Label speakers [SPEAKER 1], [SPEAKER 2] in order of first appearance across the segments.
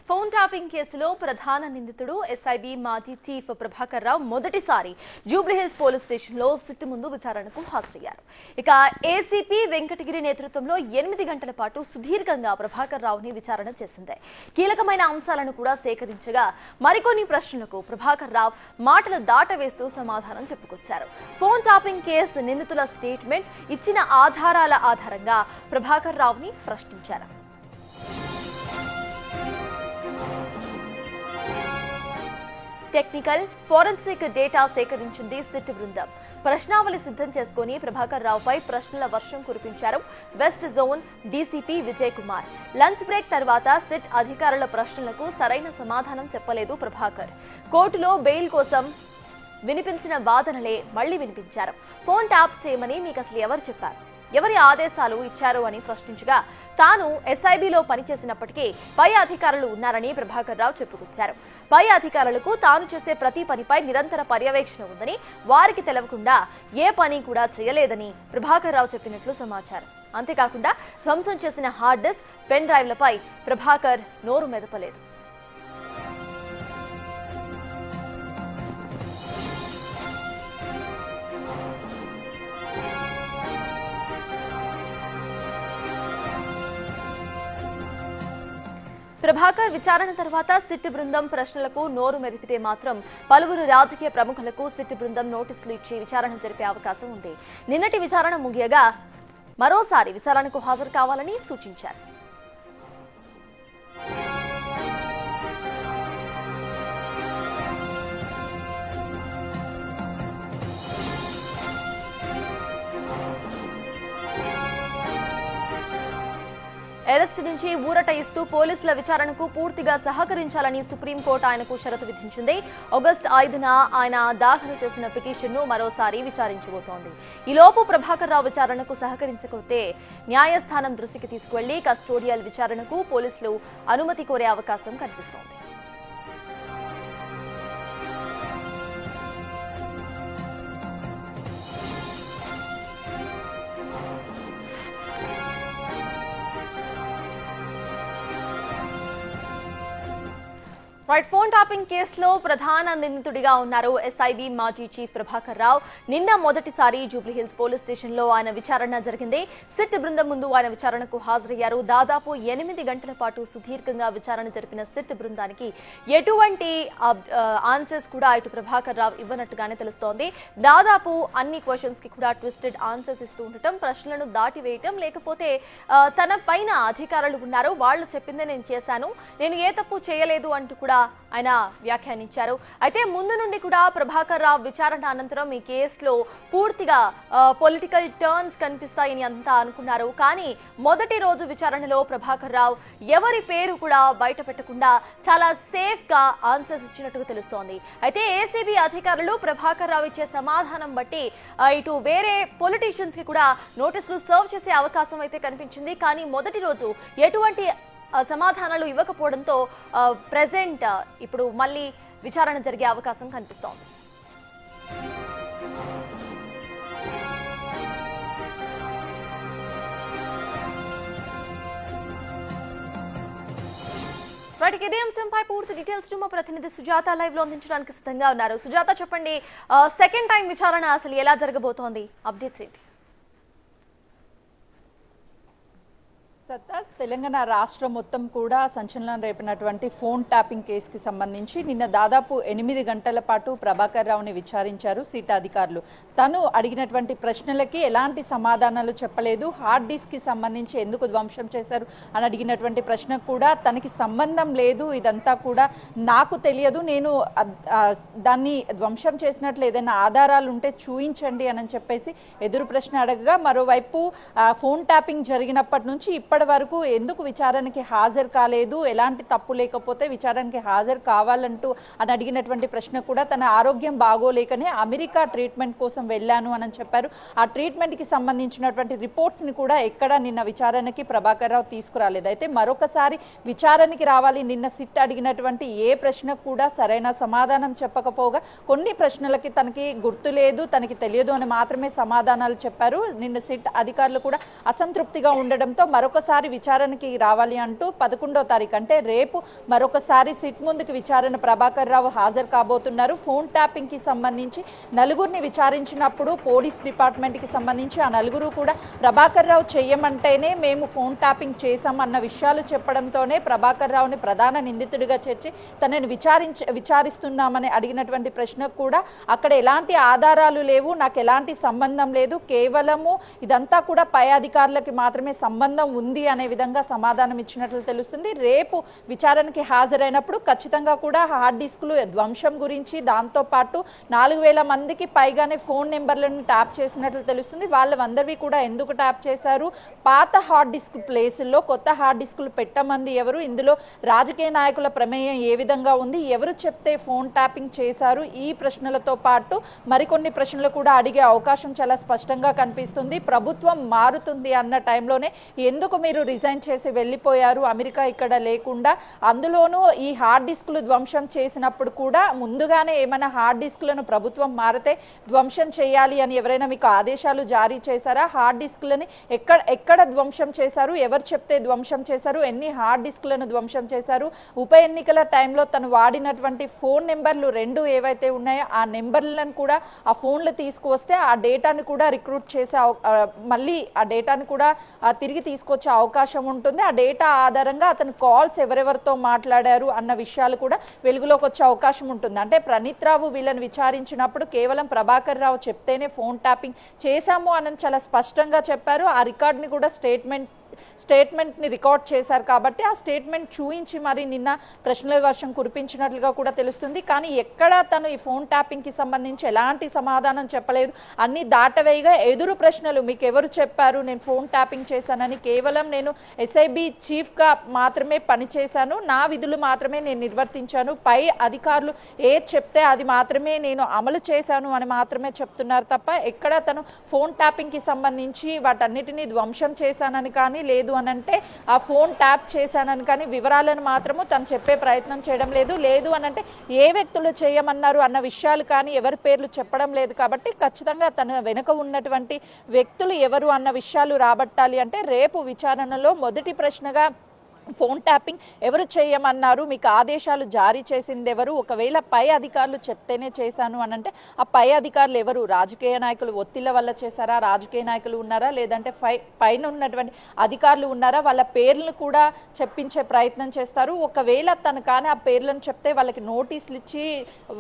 [SPEAKER 1] Phone tapping కేసులో ప్రధాన నిందితుడు ఎస్ఐబి మాజీ చీఫ్ ప్రభాకర్ రావు మొదటిసారి జూబ్లీహిల్స్ పోలీస్ స్టేషన్లో సిట్ ముందు విచారణకు హాజరయ్యారు. ఇక ఏసీపీ వెంకటగిరి నేతృత్వంలో 8 గంటల పాటు సుదీర్ఘంగా ప్రభాకర్ రావుని విచారణ చేసింది. కీలకమైన అంశాలను కూడా సేకరించగా మరికొన్ని ప్రశ్నలకు ప్రభాకర్ రావు మాటలు దాటవేస్తూ సమాధానం చెప్పుకొచ్చారు. ఫోన్ ట్యాపింగ్ కేసు నిందితుల స్టేట్మెంట్, ఇచ్చిన ఆధారాల ఆధారంగా ప్రభాకర్ రావుని ప్రశ్నించారు. టెక్నికల్, ఫోరెన్సిక్ డేటా సేకరించింది సిట్ బృందం. ప్రశ్నావళి సిద్ధం చేసుకుని ప్రభాకర్ రావుపై ప్రశ్నల వర్షం కురిపించారు west zone DCP Vijay Kumar. Lunch break తర్వాత సిట్ అధికారుల ప్రశ్నలకు సరైన సమాధానం చెప్పలేదు ప్రభాకర్. కోర్టులో బెయిల్ కోసం వినిపించిన వాదనలే మళ్లీ వినిపించారు. ఫోన్ ట్యాప్ చేయమని మీకు అసలు ఎవరు చెప్పారు, ఎవరి ఆదేశాలు ఇచ్చారు అని ప్రశ్నించగా తాను ఎస్ఐబిలో పనిచేసినప్పటికీ పై అధికారులు ఉన్నారని ప్రభాకర్ రావు చెప్పుకొచ్చారు. పై అధికారులకు తాను చేసే ప్రతి పనిపై నిరంతర పర్యవేక్షణ ఉందని, వారికి తెలవకుండా ఏ పని కూడా చేయలేదని ప్రభాకర్ రావు చెప్పినట్లు సమాచారం. అంతేకాకుండా ధ్వంసం చేసిన హార్డ్ డిస్క్, పెన్ డ్రైవ్లపై ప్రభాకర్ నోరు మెదపలేదు. ప్రభాకర్ విచారణ తర్వాత సిట్ బృందం ప్రశ్నలకు నోరు మెదిపితే మాత్రం పలువురు రాజకీయ ప్రముఖులకు సిట్ బృందం నోటీసులు ఇచ్చి విచారణ జరిపే అవకాశం ఉంది. నిన్నటి విచారణ ముగియగా మరోసారి విచారణకు హాజరు కావాలని సూచించారు. అరెస్ట్ నుంచి ఊరట ఇస్తూ పోలీసుల విచారణకు పూర్తిగా సహకరించాలని సుప్రీంకోర్టు ఆయనకు షరతు విధించింది. ఆగస్టు 5న ఆయన దాఖలు చేసిన పిటిషన్ను మరోసారి విచారించబోతోంది. ఈలోపు ప్రభాకర్ రావు విచారణకు సహకరించకపోతే న్యాయస్థానం దృష్టికి తీసుకువెళ్లి కస్టోడియల్ విచారణకు పోలీసులు అనుమతి కోరే అవకాశం కనిపిస్తోంది. ఫోన్ ట్యాపింగ్ కేసులో ప్రధాన నిందితుడిగా ఉన్నారు ఎస్ఐబి మాజీ చీఫ్ ప్రభాకర్ రావు. నిన్న మొదటిసారి జూబ్లీహిల్స్ పోలీస్ స్టేషన్ లో ఆయన విచారణ జరిగింది. సిట్ బృందం ముందు ఆయన విచారణకు హాజరయ్యారు. దాదాపు 8 గంటల పాటు సుదీర్ఘంగా విచారణ జరిపిన సిట్ బృందానికి ఎటువంటి ఆన్సర్స్ కూడా ఇటు ప్రభాకర్ రావు ఇవ్వనట్టుగానే తెలుస్తోంది. దాదాపు అన్ని క్వశ్చన్స్ కి కూడా ట్విస్టెడ్ ఆన్సర్స్ ఇస్తూ ఉండటం, ప్రశ్నలను దాటివేయటం, లేకపోతే తన పైన అధికారులు ఉన్నారు, వాళ్ళు చెప్పిందే నేను చేశాను, నేను ఏ తప్పు చేయలేదు అంటూ కూడా ఆయన వ్యాఖ్యానించారు. అయితే ముందు నుండి కూడా ప్రభాకర్ రావు విచారణ అనంతరం ఈ కేసులో పూర్తిగా పొలిటికల్ టర్న్స్ కనిపిస్తాయని అంతా అనుకున్నారు. కానీ మొదటి రోజు విచారణలో ప్రభాకర్ రావు ఎవరి పేరు కూడా బయట పెట్టకుండా చాలా సేఫ్ గా ఆన్సర్స్ ఇచ్చినట్టుగా తెలుస్తోంది. అయితే ఏసీబీ అధికారులు ప్రభాకర్ రావు ఇచ్చే సమాధానం బట్టి ఇటు వేరే పొలిటీషియన్స్ కి కూడా నోటీసులు సర్వ్ చేసే అవకాశం అయితే కనిపించింది. కానీ మొదటి రోజు ఎటువంటి సమాధానాలు ఇవ్వకపోవడంతో ప్రెజెంట్ ఇప్పుడు మళ్ళీ విచారణ జరిగే అవకాశం కనిపిస్తోంది. ఇదే అంశంపై పూర్తి డీటెయిల్స్ మా ప్రతినిధి సుజాత లైవ్ లో అందించడానికి సిద్ధంగా ఉన్నారు. సుజాత, చెప్పండి, సెకండ్ టైం విచారణ అసలు ఎలా జరగబోతోంది, అప్డేట్స్ ఏంటి?
[SPEAKER 2] సత్తాస్, తెలంగాణ రాష్ట్రం మొత్తం కూడా సంచలనం రేపినటువంటి ఫోన్ ట్యాపింగ్ కేసుకి సంబంధించి నిన్న దాదాపు 8 గంటల పాటు ప్రభాకర్ రావుని విచారించారు సిట్ అధికారులు. తను అడిగినటువంటి ప్రశ్నలకి ఎలాంటి సమాధానాలు చెప్పలేదు. హార్డ్ డిస్క్ కి సంబంధించి ఎందుకు ధ్వంసం చేశారు అని అడిగినటువంటి ప్రశ్నకు కూడా తనకి సంబంధం లేదు, ఇదంతా కూడా నాకు తెలియదు, నేను దాన్ని ధ్వంసం చేసినట్లు ఏదైనా ఆధారాలు ఉంటే చూయించండి అని చెప్పేసి ఎదురు ప్రశ్న అడగగా, మరోవైపు ఫోన్ ట్యాపింగ్ జరిగినప్పటి నుంచి ఇప్పటి వరకు ఎందుకు విచారణకి హాజరు కాలేదు, ఎలాంటి తప్పు లేకపోతే విచారణకి హాజరు కావాలంటూ అని అడిగినటువంటి ప్రశ్న కూడా తన ఆరోగ్యం బాగోలేకనే అమెరికా ట్రీట్మెంట్ కోసం వెళ్ళాను అని చెప్పారు. ఆ ట్రీట్మెంట్ కి సంబంధించినటువంటి రిపోర్ట్స్ ని కూడా ఎక్కడ నిన్న విచారణకి ప్రభాకర్ రావు తీసుకురాలేదు. అయితే మరొకసారి విచారణకి రావాలి. నిన్న సిట్ అడిగినటువంటి ఏ ప్రశ్నకు కూడా సరైన సమాధానం చెప్పకపోగా కొన్ని ప్రశ్నలకి తనకి గుర్తు లేదు, తనకి తెలియదు అని మాత్రమే సమాధానాలు చెప్పారు. నిన్న సిట్ అధికారులు కూడా అసంతృప్తిగా ఉండడంతో మరొక మరొకసారి విచారణకి రావాలి అంటూ 11వ తారీఖు అంటే రేపు మరొకసారి సిట్ ముందుకు విచారణ ప్రభాకర్ రావు హాజరు కాబోతున్నారు. ఫోన్ ట్యాపింగ్ కి సంబంధించి నలుగురిని విచారించినప్పుడు పోలీస్ డిపార్ట్మెంట్ కి సంబంధించి ఆ నలుగురు కూడా ప్రభాకర్ రావు చెయ్యమంటేనే మేము ఫోన్ ట్యాపింగ్ చేశామన్న విషయాలు చెప్పడంతోనే ప్రభాకర్ రావుని ప్రధాన నిందితుడిగా చేర్చి తనని విచారిస్తున్నామని అడిగినటువంటి ప్రశ్నకు కూడా అక్కడ ఎలాంటి ఆధారాలు లేవు, నాకు ఎలాంటి సంబంధం లేదు, కేవలము ఇదంతా కూడా పై అధికారులకి మాత్రమే సంబంధం ఉంది అనే విధంగా సమాధానం ఇచ్చినట్లు తెలుస్తుంది. రేపు విచారణకి హాజరైనప్పుడు ఖచ్చితంగా కూడా హార్డ్ డిస్కులు ధ్వంసం గురించి, దాంతో పాటు 4000 మందికి పైగానే ఫోన్ నెంబర్లను ట్యాప్ చేసినట్లు తెలుస్తుంది. వాళ్ళందరివి కూడా ఎందుకు ట్యాప్ చేశారు, పాత హార్డ్ డిస్క్ ప్లేసుల్లో కొత్త హార్డ్ డిస్కులు పెట్టమంది ఎవరు, ఇందులో రాజకీయ నాయకుల ప్రమేయం ఏ విధంగా ఉంది, ఎవరు చెప్తే ఫోన్ ట్యాపింగ్ చేశారు, ఈ ప్రశ్నలతో పాటు మరికొన్ని ప్రశ్నలు కూడా అడిగే అవకాశం చాలా స్పష్టంగా కనిపిస్తుంది. ప్రభుత్వం మారుతుంది అన్న టైంలోనే ఎందుకు మీరు రిజైన్ చేసి వెళ్ళిపోయారు అమెరికా ఇక్కడ లేకుండా, అందులోనూ ఈ హార్డ్ డిస్కులు ధ్వంసం చేసినప్పుడు కూడా ముందుగానే ఏమైనా హార్డ్ డిస్కులను ప్రభుత్వం మారితే ధ్వంసం చేయాలి అని ఎవరైనా మీకు ఆదేశాలు జారీ చేశారా, హార్డ్ డిస్కులని ఎక్కడ ధ్వంసం చేశారు, ఎవరు చెప్తే ధ్వంసం చేశారు, ఎన్ని హార్డ్ డిస్కులను ధ్వంసం చేశారు, ఉప ఎన్నికల టైంలో తను వాడినటువంటి ఫోన్ నెంబర్లు 2 ఏవైతే ఉన్నాయో ఆ నెంబర్లను కూడా ఆ ఫోన్లు తీసుకువస్తే ఆ డేటాను కూడా రిక్రూట్ చేసే మళ్ళీ ఆ డేటాను కూడా తిరిగి తీసుకొచ్చే అవకాశం ఉంటుంది. ఆ డేటా ఆధారంగా అతను కాల్స్ ఎవరెవరితో మాట్లాడారు అన్న విషయాలు కూడా వెలుగులోకి వచ్చే అవకాశం ఉంటుంది. అంటే ప్రణీత్ రావు వీళ్ళని విచారించినప్పుడు కేవలం ప్రభాకర్ రావు చెప్తేనే ఫోన్ ట్యాపింగ్ చేశాము అని చాలా స్పష్టంగా చెప్పారు. ఆ రికార్డ్ని కూడా స్టేట్మెంట్ని రికార్డ్ చేశారు కాబట్టి ఆ స్టేట్మెంట్ చూయించి మరి నిన్న ప్రశ్నల వర్షం కురిపించినట్లుగా కూడా తెలుస్తుంది. కానీ ఎక్కడా తను ఈ ఫోన్ ట్యాపింగ్కి సంబంధించి ఎలాంటి సమాధానం చెప్పలేదు. అన్ని దాటవేయగా ఎదురు ప్రశ్నలు, మీకు ఎవరు చెప్పారు నేను ఫోన్ ట్యాపింగ్ చేశానని, కేవలం నేను ఎస్ఐబి చీఫ్గా మాత్రమే పనిచేశాను, నా విధులు మాత్రమే నేను నిర్వర్తించాను, పై అధికారులు ఏది చెప్తే అది మాత్రమే నేను అమలు చేశాను అని మాత్రమే చెప్తున్నారు తప్ప ఎక్కడ తను ఫోన్ ట్యాపింగ్కి సంబంధించి వాటన్నిటినీ ధ్వంసం చేశానని కానీ లేదు అని అంటే ఆ ఫోన్ ట్యాప్ చేశానని కానీ వివరాలను మాత్రము తను చెప్పే ప్రయత్నం చేయడం లేదు అని అంటే ఏ వ్యక్తులు చేయమన్నారు అన్న విషయాలు కానీ ఎవరి పేర్లు చెప్పడం లేదు. కాబట్టి ఖచ్చితంగా తన వెనుక ఉన్నటువంటి వ్యక్తులు ఎవరు అన్న విషయాలు రాబట్టాలి అంటే రేపు విచారణలో మొదటి ప్రశ్నగా ఫోన్ ట్యాపింగ్ ఎవరు చేయమన్నారు, మీకు ఆదేశాలు జారీ చేసింది ఎవరు, ఒకవేళ పై అధికారులు చెప్తేనే చేశాను అని అంటే ఆ పై అధికారులు ఎవరు, రాజకీయ నాయకులు ఒత్తిళ్ల వల్ల చేశారా, రాజకీయ నాయకులు ఉన్నారా, లేదంటే పైన ఉన్నటువంటి అధికారులు ఉన్నారా, వాళ్ళ పేర్లను కూడా చెప్పించే ప్రయత్నం చేస్తారు. ఒకవేళ తను కానీ ఆ పేర్లను చెప్తే వాళ్ళకి నోటీసులు ఇచ్చి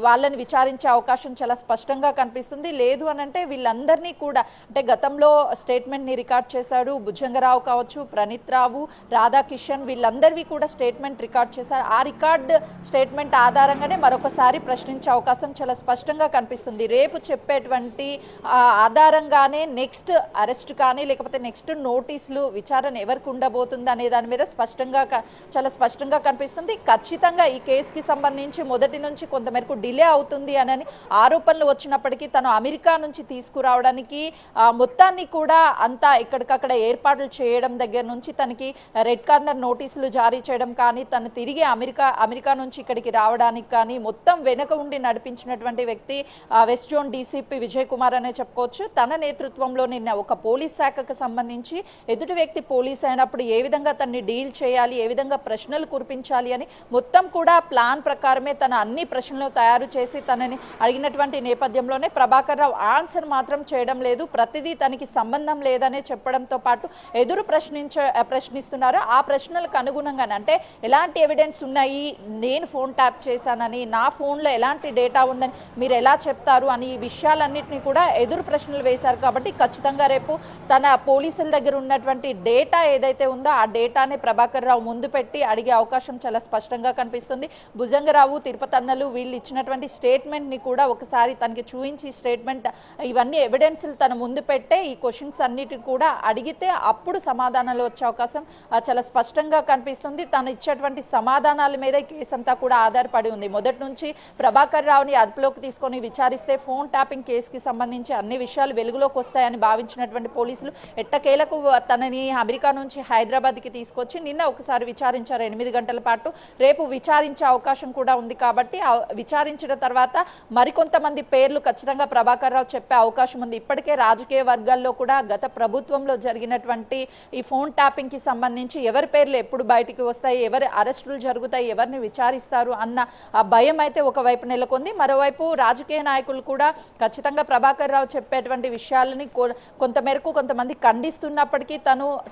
[SPEAKER 2] వాళ్ళని విచారించే అవకాశం చాలా స్పష్టంగా కనిపిస్తుంది. లేదు అని అంటే వీళ్ళందరినీ కూడా అంటే గతంలో స్టేట్మెంట్ని రికార్డ్ చేశారు భుజంగరావు కావచ్చు, ప్రణీత్ రావు, రాధాకిషన్, వీళ్ళందరివి కూడా స్టేట్మెంట్ రికార్డ్ చేశారు. ఆ రికార్డ్ స్టేట్మెంట్ ఆధారంగానే మరొకసారి ప్రశ్నించే అవకాశం చాలా స్పష్టంగా కనిపిస్తుంది. రేపు చెప్పేటువంటి ఆధారంగానే నెక్స్ట్ అరెస్ట్ కానీ లేకపోతే నెక్స్ట్ నోటీసులు విచారణ ఎవరికి ఉండబోతుంది అనే దాని మీద చాలా స్పష్టంగా కనిపిస్తుంది. ఖచ్చితంగా ఈ కేసుకి సంబంధించి మొదటి నుంచి కొంతమేరకు డిలే అవుతుంది అని ఆరోపణలు వచ్చినప్పటికీ తను అమెరికా నుంచి తీసుకురావడానికి మొత్తాన్ని కూడా అంతా ఇక్కడికక్కడ ఏర్పాట్లు చేయడం దగ్గర నుంచి తనకి రెడ్ కార్నర్ నోటీసులు జారీ చేయడం కానీ తను తిరిగి అమెరికా నుంచి ఇక్కడికి రావడానికి కానీ మొత్తం వెనక ఉండి నడిపించినటువంటి వ్యక్తి west zone DCP Vijay Kumar అనే చెప్పుకోవచ్చు. తన నేతృత్వంలో నిన్న ఒక పోలీస్ శాఖకు సంబంధించి ఎదుటి వ్యక్తి పోలీస్ అయినప్పుడు ఏ విధంగా తనని డీల్ చేయాలి, ఏ విధంగా ప్రశ్నలు కురిపించాలి అని మొత్తం కూడా ప్లాన్ ప్రకారమే తన అన్ని ప్రశ్నలు తయారు చేసి తనని అడిగినటువంటి నేపథ్యంలోనే ప్రభాకర్ రావు ఆన్సర్ మాత్రం చేయడం లేదు, ప్రతిదీ తనకి సంబంధం లేదనే చెప్పడంతో పాటు ఎదురు ప్రశ్నిస్తున్నారు. ఆ ప్రశ్నలకు అనుగుణంగానే అంటే ఎలాంటి ఎవిడెన్స్ ఉన్నాయి, నేను ఫోన్ ట్యాప్ చేశానని, నా ఫోన్లో ఎలాంటి డేటా ఉందని మీరు ఎలా చెప్తారు అని ఈ విషయాలన్నింటినీ కూడా ఎదురు ప్రశ్నలు వేశారు. కాబట్టి ఖచ్చితంగా రేపు తన పోలీసుల దగ్గర ఉన్నటువంటి డేటా ఏదైతే ఉందో ఆ డేటాని ప్రభాకర్ రావు ముందు పెట్టి అడిగే అవకాశం చాలా స్పష్టంగా కనిపిస్తుంది. భుజంగరావు, తిరుపతి అన్నలు వీళ్ళు ఇచ్చినటువంటి స్టేట్మెంట్ని కూడా ఒకసారి తనకి చూపించి స్టేట్మెంట్ ఇవన్నీ ఎవిడెన్స్లు తన ముందు పెట్టే ఈ క్వశ్చన్స్ అన్నిటి కూడా అడిగితే అప్పుడు సమాధానాలు వచ్చే అవకాశం చాలా స్పష్టంగా కనిపిస్తుంది. తను ఇచ్చేటువంటి సమాధానాల మీద కేసు అంతా కూడా ఆధారపడి ఉంది. మొదటి నుంచి ప్రభాకర్ రావుని అదుపులోకి తీసుకొని విచారిస్తే ఫోన్ ట్యాపింగ్ కేసుకి సంబంధించి అన్ని విషయాలు వెలుగులోకి వస్తాయని భావించినటువంటి పోలీసులు ఎట్టకేలకు తనని అమెరికా నుంచి హైదరాబాద్కి తీసుకొచ్చి నిన్న ఒకసారి విచారించారు 8 గంటల పాటు. రేపు విచారించే అవకాశం కూడా ఉంది కాబట్టి విచారించిన తర్వాత మరికొంతమంది పేర్లు ఖచ్చితంగా ప్రభాకర్ రావు చెప్పే అవకాశం ఉంది. ఇప్పటికే రాజకీయ వర్గాల్లో కూడా గత ప్రభుత్వంలో జరిగినటువంటి ఈ ఫోన్ ట్యాపింగ్ కి సంబంధించి ఎవరి పేర్లు ఎప్పుడు బయటికి వస్తాయి, ఎవరి అరెస్టులు జరుగుతాయి, ఎవరిని విచారిస్తారు అన్న ఆ భయం అయితే ఒకవైపు నెలకొంది. మరోవైపు రాజకీయ నాయకులు కూడా ఖచ్చితంగా ప్రభాకర్ రావు చెప్పేటువంటి విషయాలని కొంతమేరకు కొంతమంది ఖండిస్తున్నప్పటికీ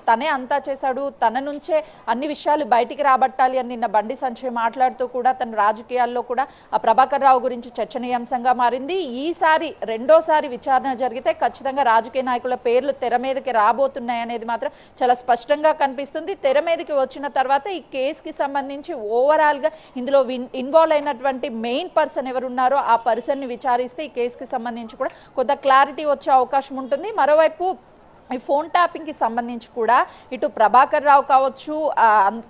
[SPEAKER 2] తనే అంతా చేశాడు, తన నుంచే అన్ని విషయాలు బయటికి రాబట్టాలి అని నిన్న బండి సంజయ్ మాట్లాడుతూ కూడా తన రాజకీయాల్లో కూడా ఆ ప్రభాకర్ రావు గురించి చర్చనీయాంశంగా మారింది. ఈసారి రెండోసారి విచారణ జరిగితే ఖచ్చితంగా రాజకీయ నాయకుల పేర్లు తెర మీదకి రాబోతున్నాయి అనేది మాత్రం చాలా స్పష్టంగా కనిపిస్తుంది. తెర మీదకి వచ్చిన తర్వాత ఈ కేసుకి సంబంధించి ఓవరాల్ గా ఇందులో ఇన్వాల్వ్ అయినటువంటి మెయిన్ పర్సన్ ఎవరున్నారో ఆ పర్సన్ ని విచారిస్తే ఈ కేసుకి సంబంధించి కూడా కొంత క్లారిటీ వచ్చే అవకాశం ఉంటుంది. మరోవైపు ఈ ఫోన్ ట్యాపింగ్ కి సంబంధించి కూడా ఇటు ప్రభాకర్ రావు కావచ్చు,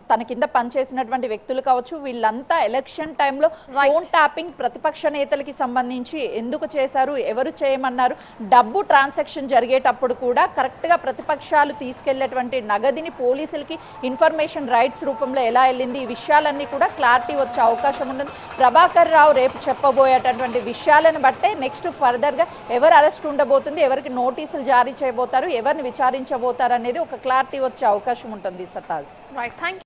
[SPEAKER 2] తన కింద పనిచేసినటువంటి వ్యక్తులు కావచ్చు, వీళ్ళంతా ఎలక్షన్ టైంలో ఫోన్ ట్యాపింగ్ ప్రతిపక్ష నేతలకి సంబంధించి ఎందుకు చేశారు, ఎవరు చేయమన్నారు, డబ్బు ట్రాన్సాక్షన్ జరిగేటప్పుడు కూడా కరెక్ట్ గా ప్రతిపక్షాలు తీసుకెళ్లేటువంటి నగదుని పోలీసులకి ఇన్ఫర్మేషన్ రైట్స్ రూపంలో ఎలా వెళ్ళింది, ఈ విషయాలన్నీ కూడా క్లారిటీ వచ్చే అవకాశం ఉంటుంది. ప్రభాకర్ రావు రేపు చెప్పబోయేటటువంటి విషయాలను బట్టే నెక్స్ట్ ఫర్దర్ గా ఎవరు అరెస్ట్ ఉండబోతుంది, ఎవరికి నోటీసులు జారీ చేయబోతారు, ఎవరిని విచారించబోతారు అనేది ఒక క్లారిటీ వచ్చే అవకాశం ఉంటుంది. సతాజ్.
[SPEAKER 1] Right, thank you.